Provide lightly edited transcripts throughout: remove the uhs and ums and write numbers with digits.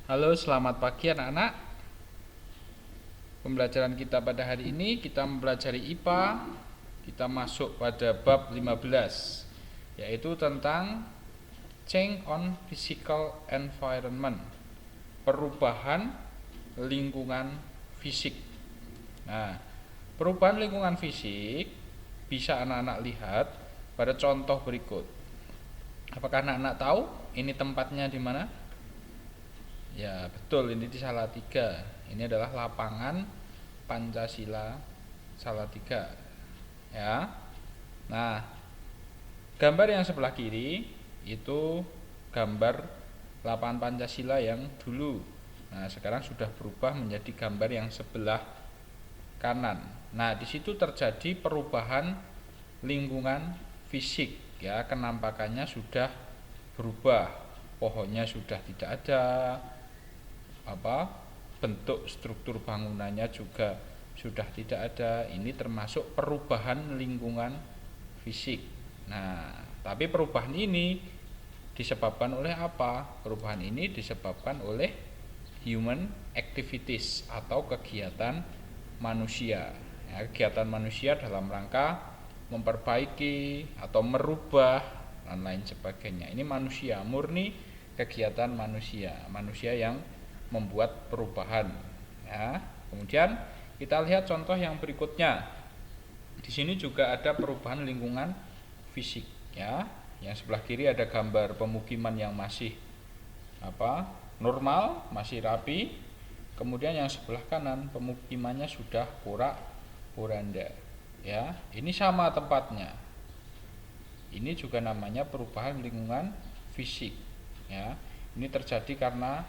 Halo, selamat pagi anak-anak. Pembelajaran kita pada hari ini kita mempelajari IPA. Kita masuk pada bab 15, yaitu tentang change on physical environment, perubahan lingkungan fisik. Nah, perubahan lingkungan fisik bisa anak-anak lihat pada contoh berikut. Apakah anak-anak tahu ini tempatnya di mana? Ya, betul, ini di Salatiga. Ini adalah lapangan Pancasila Salatiga. Ya. Nah, gambar yang sebelah kiri itu gambar lapangan Pancasila yang dulu. Nah, sekarang sudah berubah menjadi gambar yang sebelah kanan. Nah, di situ terjadi perubahan lingkungan fisik, ya, kenampakannya sudah berubah. Pohonnya sudah tidak ada, bentuk struktur bangunannya juga sudah tidak ada. Ini termasuk perubahan lingkungan fisik. Nah, tapi perubahan ini disebabkan oleh apa? Perubahan ini disebabkan oleh human activities atau kegiatan manusia. Ya, kegiatan manusia dalam rangka memperbaiki atau merubah dan lain sebagainya. Ini manusia, murni kegiatan manusia yang membuat perubahan. Ya. Kemudian kita lihat contoh yang berikutnya. Di sini juga ada perubahan lingkungan fisik. Ya. Yang sebelah kiri ada gambar pemukiman yang masih normal, masih rapi. Kemudian yang sebelah kanan pemukimannya sudah porak-poranda. Ya, ini sama tempatnya. Ini juga namanya perubahan lingkungan fisik. Ya, ini terjadi karena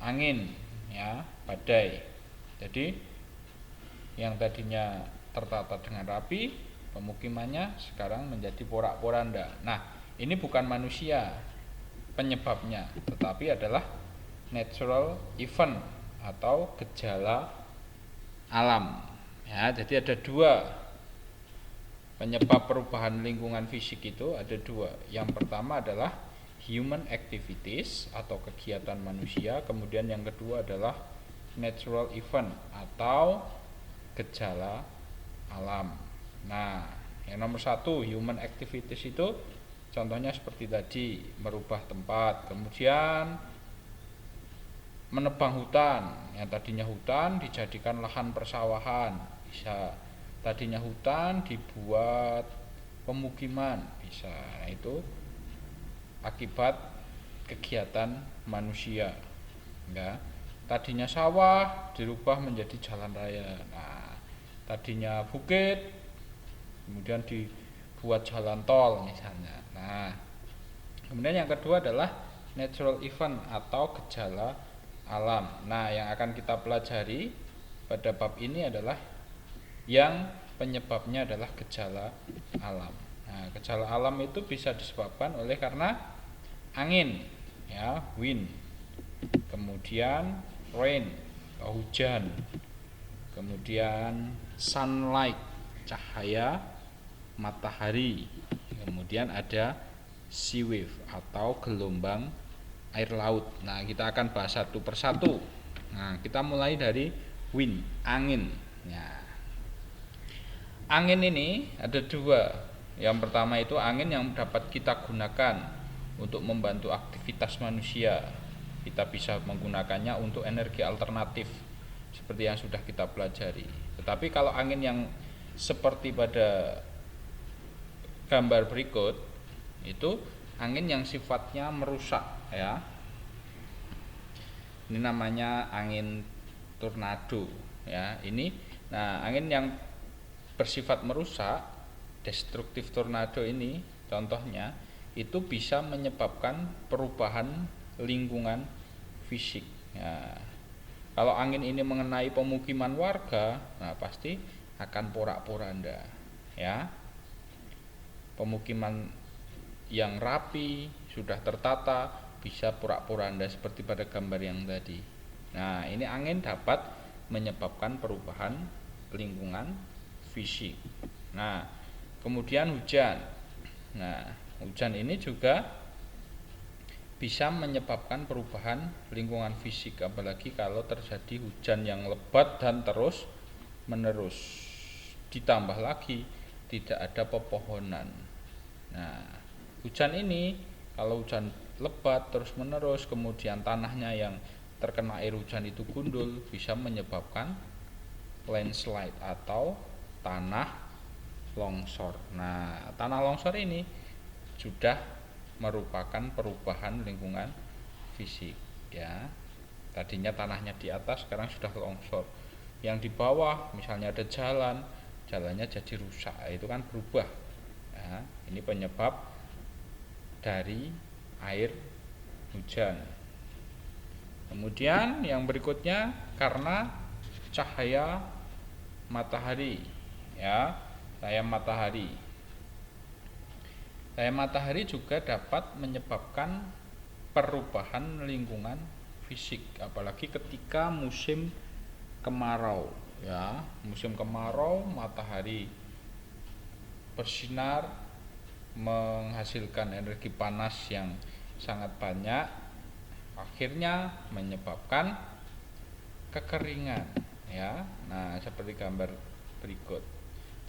angin, ya, badai. Jadi yang tadinya tertata dengan rapi, pemukimannya sekarang menjadi porak-poranda. Nah, ini bukan manusia penyebabnya, tetapi adalah natural event atau gejala alam. Ya, jadi ada dua penyebab perubahan lingkungan fisik itu, ada dua. Yang pertama adalah human activities atau kegiatan manusia, kemudian yang kedua adalah natural event atau gejala alam. Nah, yang nomor satu, human activities itu contohnya seperti tadi, merubah tempat, kemudian menebang hutan. Yang tadinya hutan dijadikan lahan persawahan, bisa. Tadinya hutan dibuat pemukiman, bisa. Nah, itu akibat kegiatan manusia. Ya. Tadinya sawah dirubah menjadi jalan raya. Nah, tadinya bukit kemudian dibuat jalan tol misalnya. Nah, kemudian yang kedua adalah natural event atau gejala alam. Nah, yang akan kita pelajari pada bab ini adalah yang penyebabnya adalah gejala alam. Nah, gejala alam itu bisa disebabkan oleh karena angin, ya, wind. Kemudian rain, hujan. Kemudian sunlight, cahaya matahari. Kemudian ada sea wave atau gelombang air laut. Nah, kita akan bahas satu persatu. Nah, kita mulai dari wind, angin. Ya. Angin ini ada dua. Yang pertama itu angin yang dapat kita gunakan untuk membantu aktivitas manusia. Kita bisa menggunakannya untuk energi alternatif seperti yang sudah kita pelajari. Tetapi kalau angin yang seperti pada gambar berikut itu angin yang sifatnya merusak, ya. Ini namanya angin tornado, ya. Angin yang bersifat merusak, destruktif tornado ini contohnya itu bisa menyebabkan perubahan lingkungan fisik. Ya. Kalau angin ini mengenai pemukiman warga, nah pasti akan porak-poranda, ya. Pemukiman yang rapi, sudah tertata, bisa porak-poranda seperti pada gambar yang tadi. Nah, ini angin dapat menyebabkan perubahan lingkungan fisik. Nah, kemudian hujan. Nah, hujan ini juga bisa menyebabkan perubahan lingkungan fisik, apalagi kalau terjadi hujan yang lebat dan terus menerus. Ditambah lagi tidak ada pepohonan. Nah, hujan ini kalau hujan lebat terus menerus, kemudian tanahnya yang terkena air hujan itu gundul, bisa menyebabkan landslide atau tanah longsor. Nah, tanah longsor ini sudah merupakan perubahan lingkungan fisik, ya. Tadinya tanahnya di atas, sekarang sudah longsor. Yang di bawah misalnya ada jalan, jalannya jadi rusak, itu kan berubah. Ya, ini penyebab dari air hujan. Kemudian yang berikutnya karena cahaya matahari, ya. Cahaya matahari juga dapat menyebabkan perubahan lingkungan fisik, apalagi ketika musim kemarau, ya. Musim kemarau, matahari bersinar menghasilkan energi panas yang sangat banyak, akhirnya menyebabkan kekeringan, ya. Nah, seperti gambar berikut.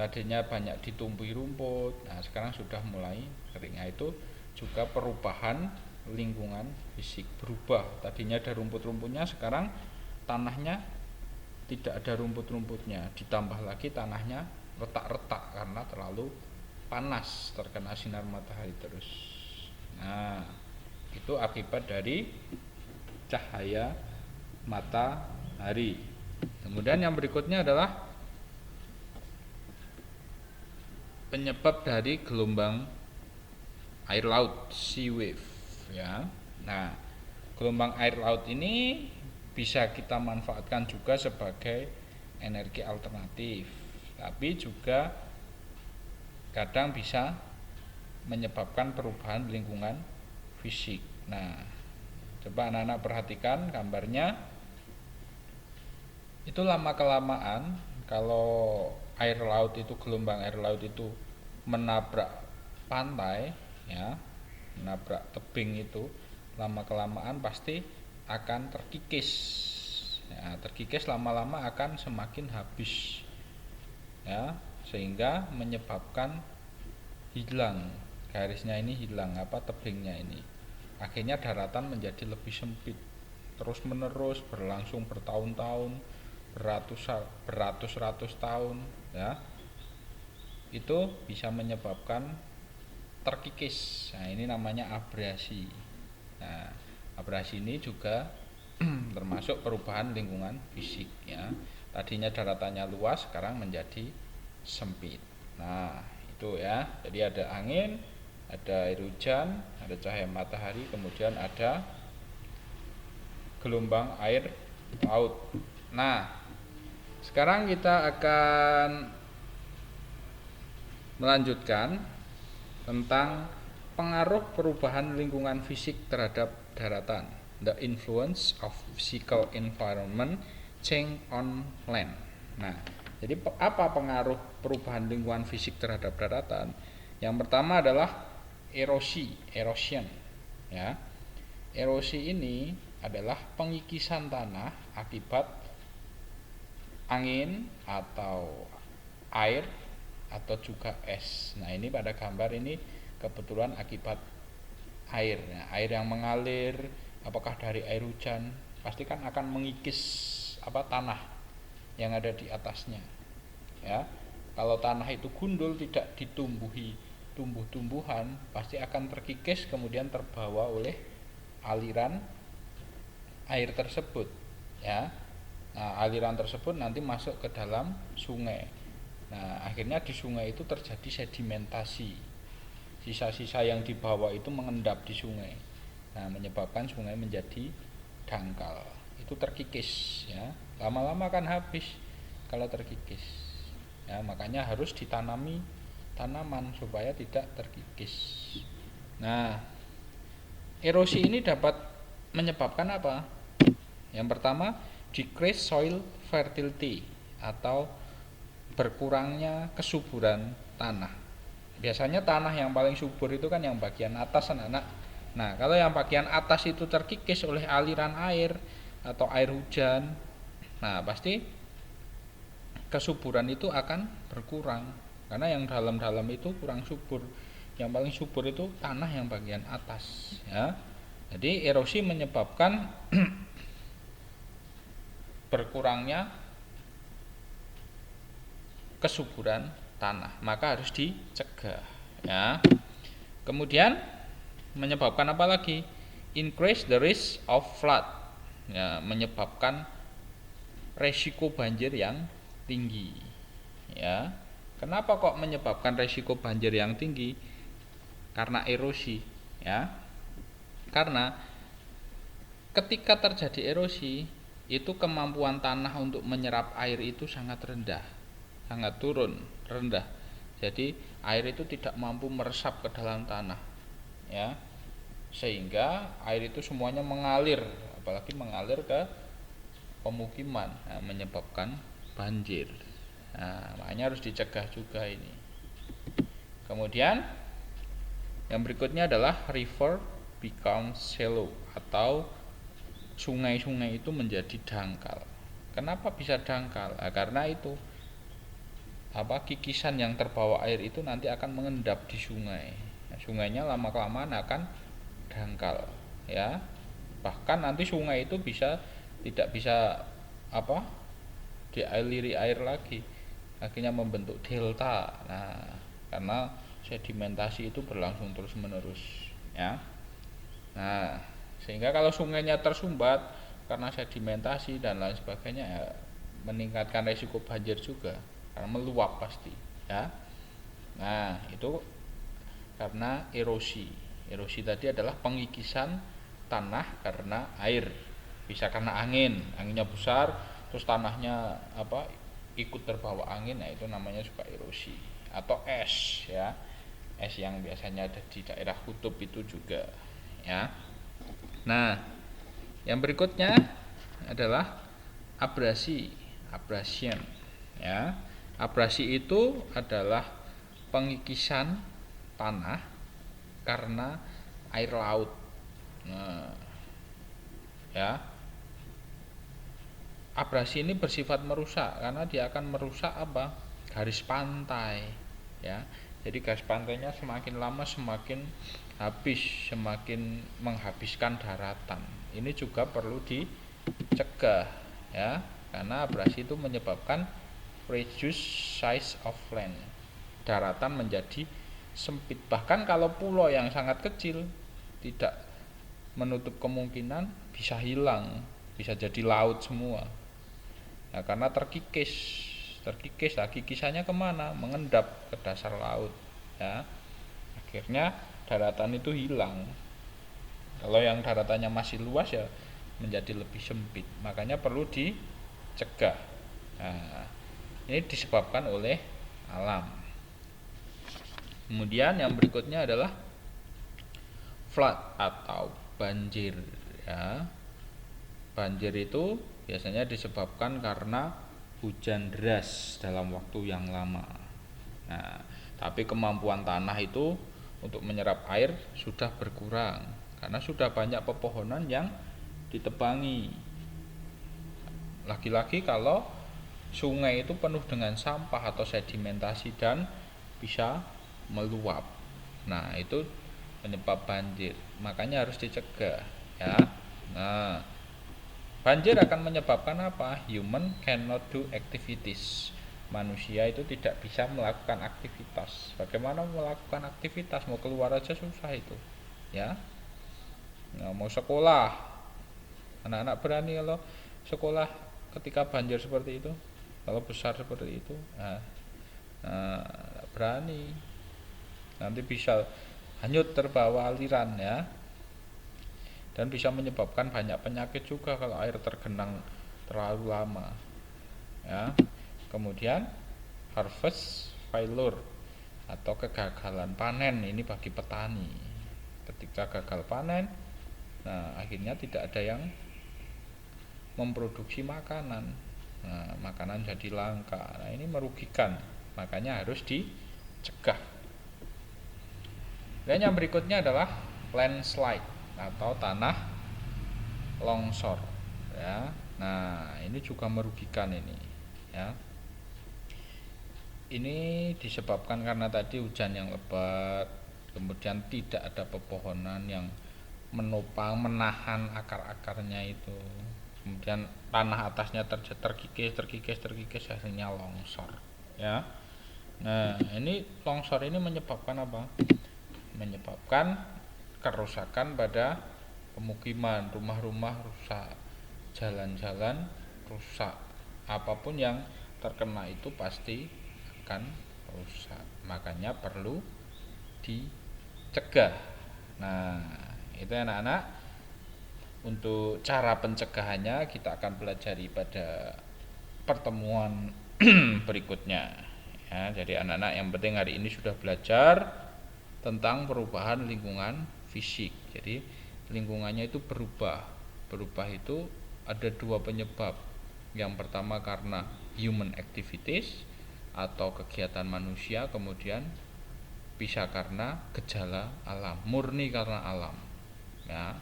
Tadinya banyak ditumbuhi rumput, nah sekarang sudah mulai kering. Nah, itu juga perubahan lingkungan fisik, berubah. Tadinya ada rumput-rumputnya, sekarang tanahnya tidak ada rumput-rumputnya. Ditambah lagi tanahnya retak-retak karena terlalu panas, terkena sinar matahari terus. Nah, itu akibat dari cahaya matahari. Kemudian yang berikutnya adalah penyebab dari gelombang air laut, sea wave, ya. Nah, gelombang air laut ini bisa kita manfaatkan juga sebagai energi alternatif, tapi juga kadang bisa menyebabkan perubahan lingkungan fisik. Nah, coba anak-anak perhatikan gambarnya. Itu lama kelamaan kalau air laut itu, gelombang air laut itu menabrak pantai, ya, menabrak tebing itu, lama kelamaan pasti akan terkikis, ya. Terkikis lama-lama akan semakin habis, ya, sehingga menyebabkan hilang garisnya ini, hilang tebingnya ini. Akhirnya daratan menjadi lebih sempit, terus menerus berlangsung bertahun-tahun, beratus-ratus tahun, ya. Itu bisa menyebabkan terkikis. Nah, ini namanya abrasi. Nah, abrasi ini juga termasuk perubahan lingkungan fisik, ya. Tadinya daratannya luas, sekarang menjadi sempit. Nah, itu ya. Jadi ada angin, ada air hujan, ada cahaya matahari, kemudian ada gelombang air laut. Nah, sekarang kita akan melanjutkan tentang pengaruh perubahan lingkungan fisik terhadap daratan. The influence of physical environment change on land. Nah, jadi apa pengaruh perubahan lingkungan fisik terhadap daratan? Yang pertama adalah erosion, ya. Erosi ini adalah pengikisan tanah akibat angin atau air atau juga es. Nah, ini pada gambar ini kebetulan akibat air. Nah, air yang mengalir, apakah dari air hujan, pasti kan akan mengikis tanah yang ada di atasnya, ya. Kalau tanah itu gundul, tidak ditumbuhi tumbuh-tumbuhan, pasti akan terkikis kemudian terbawa oleh aliran air tersebut, ya. Nah, aliran tersebut nanti masuk ke dalam sungai. Nah, akhirnya di sungai itu terjadi sedimentasi. Sisa-sisa yang dibawa itu mengendap di sungai. Nah, menyebabkan sungai menjadi dangkal. Itu terkikis, ya. Lama-lama kan habis kalau terkikis. Ya, makanya harus ditanami tanaman supaya tidak terkikis. Nah, erosi ini dapat menyebabkan apa? Yang pertama, decrease soil fertility atau berkurangnya kesuburan tanah. Biasanya tanah yang paling subur itu kan yang bagian atas, anak-anak. Nah, kalau yang bagian atas itu terkikis oleh aliran air atau air hujan, nah pasti kesuburan itu akan berkurang karena yang dalam-dalam itu kurang subur. Yang paling subur itu tanah yang bagian atas, ya. Jadi erosi menyebabkan berkurangnya kesuburan tanah, maka harus dicegah, ya. Kemudian menyebabkan apa lagi? Increase the risk of flood, ya, menyebabkan resiko banjir yang tinggi, ya. Kenapa kok menyebabkan resiko banjir yang tinggi? Karena erosi, ya. Karena ketika terjadi erosi, itu kemampuan tanah untuk menyerap air itu sangat rendah, sangat turun, rendah. Jadi air itu tidak mampu meresap ke dalam tanah, ya. Sehingga air itu semuanya mengalir, apalagi mengalir ke pemukiman, nah, menyebabkan banjir. Nah, makanya harus dicegah juga ini. Kemudian yang berikutnya adalah river become shallow, atau sungai-sungai itu menjadi dangkal. Kenapa bisa dangkal? Nah, karena itu kikisan yang terbawa air itu nanti akan mengendap di sungai. Nah, sungainya lama-kelamaan akan dangkal, ya. Bahkan nanti sungai itu tidak bisa dialiri air lagi, akhirnya membentuk delta. Nah, karena sedimentasi itu berlangsung terus menerus, ya. Nah, sehingga kalau sungainya tersumbat karena sedimentasi dan lain sebagainya, ya, meningkatkan risiko banjir juga karena meluap pasti, ya. Nah, itu karena erosi. Erosi tadi adalah pengikisan tanah karena air, bisa karena anginnya besar terus tanahnya ikut terbawa angin, nah itu namanya juga erosi. Atau es, ya, es yang biasanya ada di daerah kutub itu juga, ya. Nah, yang berikutnya adalah abrasion, ya. Abrasi itu adalah pengikisan tanah karena air laut. Nah, ya. Abrasi ini bersifat merusak karena dia akan merusak garis pantai, ya. Jadi garis pantainya semakin lama semakin habis, semakin menghabiskan daratan. Ini juga perlu dicegah, ya, karena abrasi itu menyebabkan reduce size of land, daratan menjadi sempit. Bahkan kalau pulau yang sangat kecil tidak menutup kemungkinan bisa hilang, bisa jadi laut semua. Nah, karena terkikis lah, kikisannya kemana? Mengendap ke dasar laut, ya. Akhirnya daratan itu hilang. Kalau yang daratannya masih luas, ya menjadi lebih sempit, makanya perlu dicegah. Nah, ini disebabkan oleh alam. Kemudian yang berikutnya adalah flood atau banjir, ya. Banjir itu biasanya disebabkan karena hujan deras dalam waktu yang lama. Nah, tapi kemampuan tanah itu untuk menyerap air sudah berkurang karena sudah banyak pepohonan yang ditebangi. Lagi-lagi kalau sungai itu penuh dengan sampah atau sedimentasi dan bisa meluap. Nah, itu penyebab banjir. Makanya harus dicegah, ya. Nah, banjir akan menyebabkan apa? Human cannot do activities. Manusia itu tidak bisa melakukan aktivitas. Bagaimana melakukan aktivitas? Mau keluar aja susah itu, ya. Nah, mau sekolah, anak-anak berani kalau sekolah ketika banjir seperti itu, kalau besar seperti itu, berani. Nanti bisa hanyut terbawa aliran, ya. Dan bisa menyebabkan banyak penyakit juga kalau air tergenang terlalu lama, ya. Kemudian harvest failure atau kegagalan panen, ini bagi petani. Ketika gagal panen, nah akhirnya tidak ada yang memproduksi makanan. Nah, makanan jadi langka. Nah, ini merugikan, makanya harus dicegah. Dan yang berikutnya adalah landslide atau tanah longsor ya. Nah, ini juga merugikan ini ya. Ini disebabkan karena tadi hujan yang lebat, kemudian tidak ada pepohonan yang menopang, menahan akar-akarnya itu. Kemudian tanah atasnya terkikis, akhirnya longsor ya. Nah, ini longsor ini menyebabkan apa? Menyebabkan kerusakan pada pemukiman, rumah-rumah rusak, jalan-jalan rusak. Apapun yang terkena itu pasti akan rusak. Makanya perlu dicegah. Nah, itu anak-anak. Untuk cara pencegahannya kita akan pelajari pada pertemuan berikutnya ya. Jadi anak-anak yang penting hari ini sudah belajar tentang perubahan lingkungan fisik. Jadi lingkungannya itu berubah itu ada dua penyebab. Yang pertama karena human activities atau kegiatan manusia, kemudian bisa karena gejala alam, murni karena alam ya.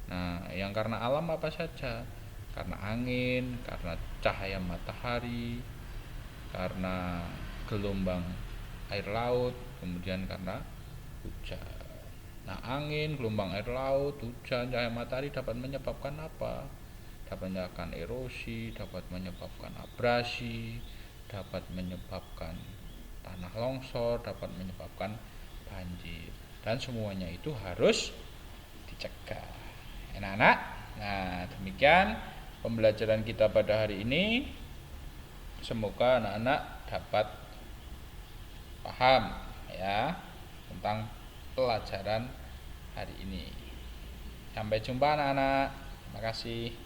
Nah, yang karena alam apa saja? Karena angin, karena cahaya matahari, karena gelombang air laut, kemudian karena hujan. Nah, angin, gelombang air laut, hujan, cahaya matahari dapat menyebabkan apa? Dapat menyebabkan erosi, dapat menyebabkan abrasi, dapat menyebabkan tanah longsor, dapat menyebabkan banjir. Dan semuanya itu harus dicegah. Anak-anak, nah demikian pembelajaran kita pada hari ini. Semoga anak-anak dapat paham ya tentang pelajaran hari ini. Sampai jumpa anak-anak. Terima kasih.